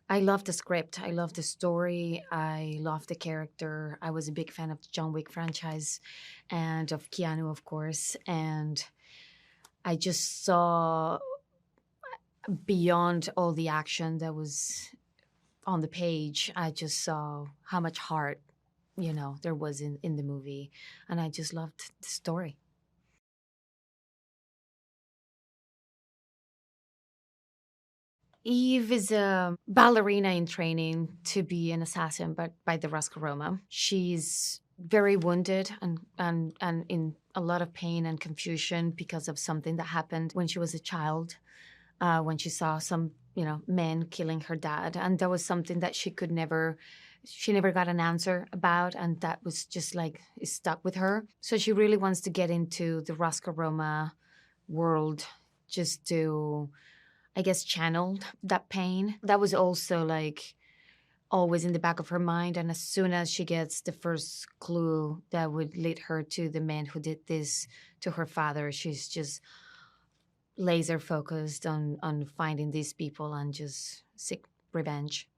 I love the script. I love the story. I love the character. I was a big fan of the John Wick franchise and of Keanu, of course. And I just saw beyond all the action that was on the page, I just saw how much heart, there was in the movie. And I just loved the story. Eve is a ballerina in training to be an assassin, but by the Roma. She's very wounded and in a lot of pain and confusion because of something that happened when she was a child, when she saw some, men killing her dad. And that was something that she never got an answer about. And that was just like, it stuck with her. So she really wants to get into the Roma world just to, I guess, channeled that pain. That was also like always in the back of her mind. And as soon as she gets the first clue that would lead her to the man who did this to her father, she's just laser focused on finding these people and just seek revenge.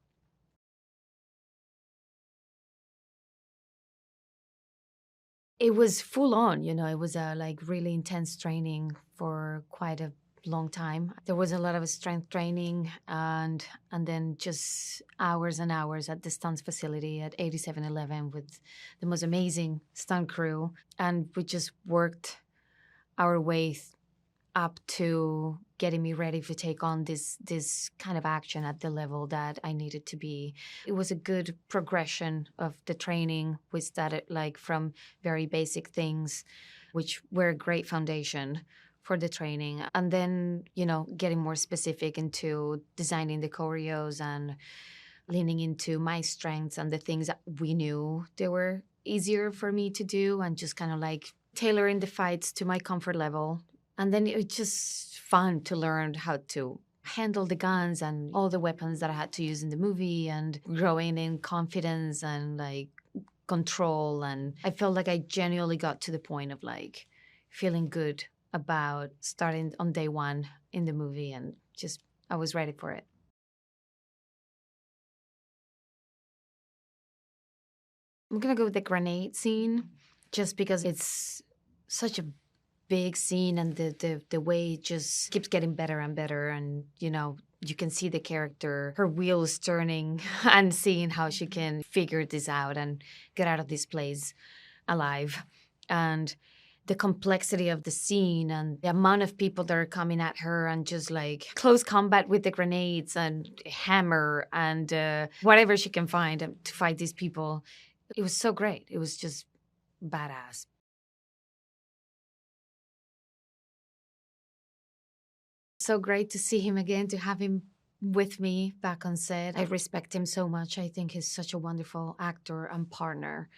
It was full on, it was a like really intense training for quite a long time. There was a lot of strength training and then just hours and hours at the stunts facility at 8711 with the most amazing stunt crew. And we just worked our way up to getting me ready to take on this kind of action at the level that I needed to be. It was a good progression of the training. We started like from very basic things, which were a great foundation for the training. And then, getting more specific into designing the choreos and leaning into my strengths and the things that we knew they were easier for me to do and just kind of like tailoring the fights to my comfort level. And then it was just fun to learn how to handle the guns and all the weapons that I had to use in the movie and growing in confidence and like control. And I felt like I genuinely got to the point of like feeling good about starting on day one in the movie and just I was ready for it. I'm gonna go with the grenade scene just because it's such a big scene and the way it just keeps getting better and better and you can see the character, her wheels turning and seeing how she can figure this out and get out of this place alive. And the complexity of the scene and the amount of people that are coming at her and just like close combat with the grenades and hammer and whatever she can find to fight these people. It was so great. It was just badass. So great to see him again, to have him with me back on set. I respect him so much. I think he's such a wonderful actor and partner.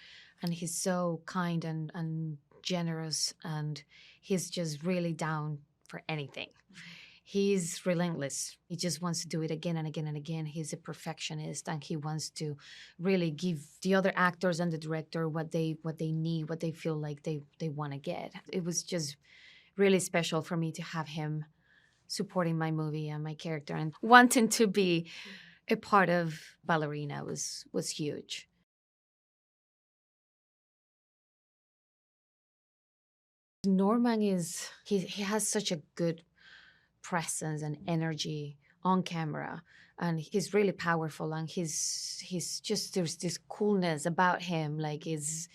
And he's so kind and generous. And he's just really down for anything. He's relentless. He just wants to do it again and again and again. He's a perfectionist and he wants to really give the other actors and the director what they need, what they feel like they want to get. It was just really special for me to have him supporting my movie and my character and wanting to be a part of Ballerina was huge. Norman he has such a good presence and energy on camera and he's really powerful and he's just there's this coolness about him like is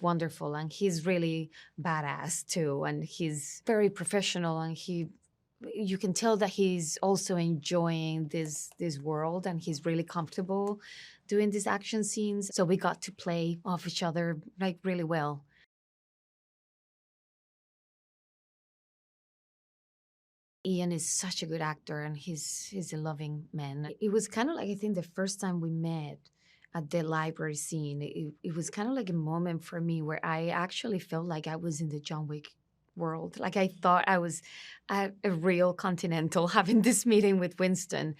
wonderful and he's really badass too and he's very professional and you can tell that he's also enjoying this world and he's really comfortable doing these action scenes. So we got to play off each other like really well. Ian is such a good actor and he's a loving man. It was kind of like I think the first time we met at the library scene, it was kind of like a moment for me where I actually felt like I was in the John Wick world. Like I thought I was at a real Continental having this meeting with Winston.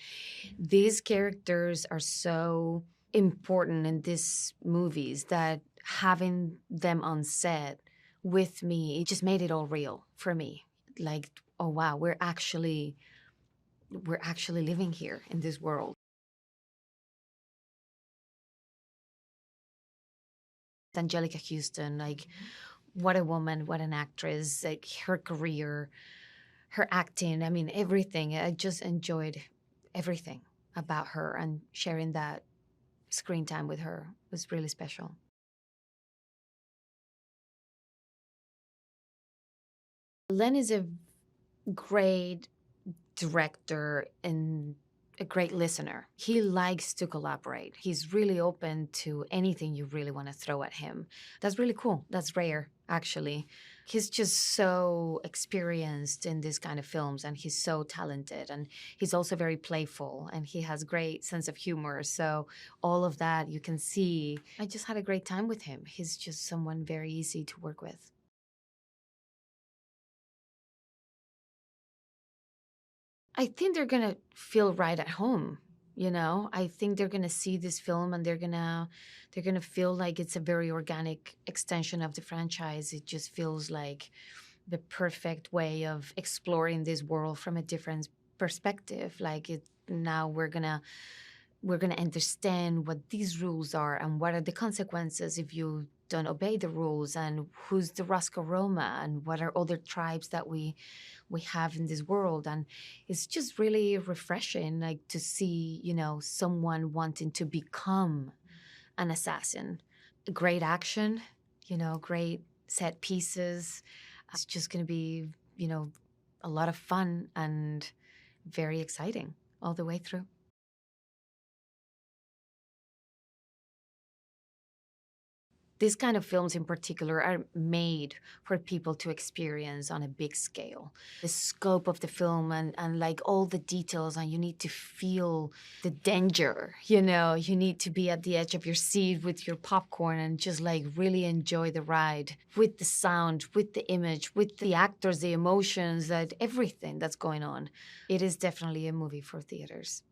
These characters are so important in these movies that having them on set with me, it just made it all real for me. Like, oh wow, we're actually living here in this world. Angelica Houston, like, what a woman, what an actress, like her career, her acting. I mean, everything. I just enjoyed everything about her, and sharing that screen time with her was really special. Len is a great director and a great listener. He likes to collaborate. He's really open to anything you really want to throw at him. That's really cool. That's rare, actually. He's just so experienced in this kind of films, and he's so talented, and he's also very playful, and he has great sense of humor. So all of that you can see. I just had a great time with him. He's just someone very easy to work with. I think they're gonna feel right at home. I think they're gonna see this film, and they're gonna feel like it's a very organic extension of the franchise. It just feels like the perfect way of exploring this world from a different perspective. Like, now we're gonna understand what these rules are, and what are the consequences if you don't obey the rules, and who's the Roscoe Roma, and what are other tribes that we have in this world. And it's just really refreshing, like, to see someone wanting to become an assassin. Great action, great set pieces. It's just going to be a lot of fun and very exciting all the way through. These kind of films in particular are made for people to experience on a big scale. The scope of the film, and like all the details, and you need to feel the danger, you need to be at the edge of your seat with your popcorn and just like really enjoy the ride with the sound, with the image, with the actors, the emotions, that everything that's going on. It is definitely a movie for theaters.